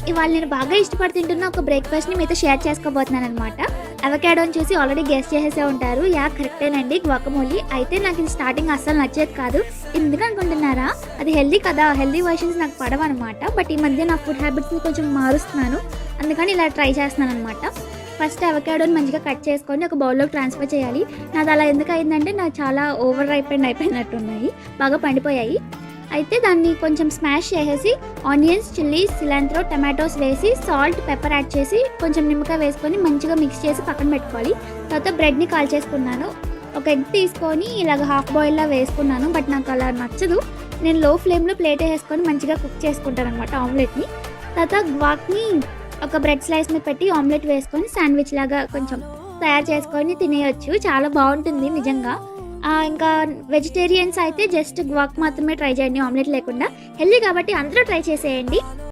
ఇవాళ నేను బాగా ఇష్టపడి తింటున్న ఒక బ్రేక్‌ఫాస్ట్‌ని మీతో షేర్ చేసుకోబోతున్నాననమాట. అవకాడోని చూసి ఆల్రెడీ గెస్ చేసేసే ఉంటారు. యాహ్! కరెక్టేనండి గ్వాకమోలీ. అయితే నాకిది స్టార్టింగ్ అస్సలు నచ్చేది కాదు. ఎందుకనుకుంటున్నారా? అది హెల్తీ కదా! హెల్తీ వెర్షన్స్ నాకు పడవనమాట. బట్ ఈ మధ్య నా ఫుడ్ హ్యాబిట్స్‌ని కొంచెం మారుస్తున్నాను. అందుకని ఇలా ట్రై చేస్తున్నాననమాట. ఫస్ట్ అవకాడోని మంచిగా కట్ చేసుకొని ఒక బౌల్‌లోకి ట్రాన్స్‌ఫర్ చేయాలి. నాది అలా ఎందుకయిందంటే నాకు చాలా ఓవర్ రైపెండ్ అయిపోయినట్టున్నాయి. బాగా పండిపోయాయి. అయితే దాన్ని కొంచెం స్మాష్ చేసేసి ఆనియన్స్, చిల్లీస్, సిలాంత్రో, టమాటోస్ వేసి సాల్ట్, పెప్పర్ యాడ్ చేసి కొంచెం నిమ్మకాయ వేసుకొని మంచిగా మిక్స్ చేసి పక్కన పెట్టుకోవాలి. తర్వాత బ్రెడ్‌ని కాల్చేసుకున్నాను. ఒక ఎగ్ తీసుకొని ఇలాగ హాఫ్ బాయిల్‌లా వేసుకున్నాను. బట్ నాకు అలా నచ్చదు. నేను లో ఫ్లేమ్‌లో ప్లేట్ వేసుకొని మంచిగా కుక్ చేసుకుంటాననమాట ఆమ్లెట్‌ని. తర్వాత గ్వాక్‌ని ఒక బ్రెడ్ స్లైస్ మీద పెట్టి ఆమ్లెట్ వేసుకొని శాండ్విచ్ లాగా కొంచెం తయారు చేసుకొని తినేయొచ్చు. చాలా బాగుంటుంది నిజంగా. ఇంకా వెజిటేరియన్స్ అయితే జస్ట్ గ్వాక్ మాత్రమే ట్రై చేయండి ఆమ్లెట్ లేకుండా. హెల్తీ కాబట్టి అందరూ ట్రై చేసేయండి.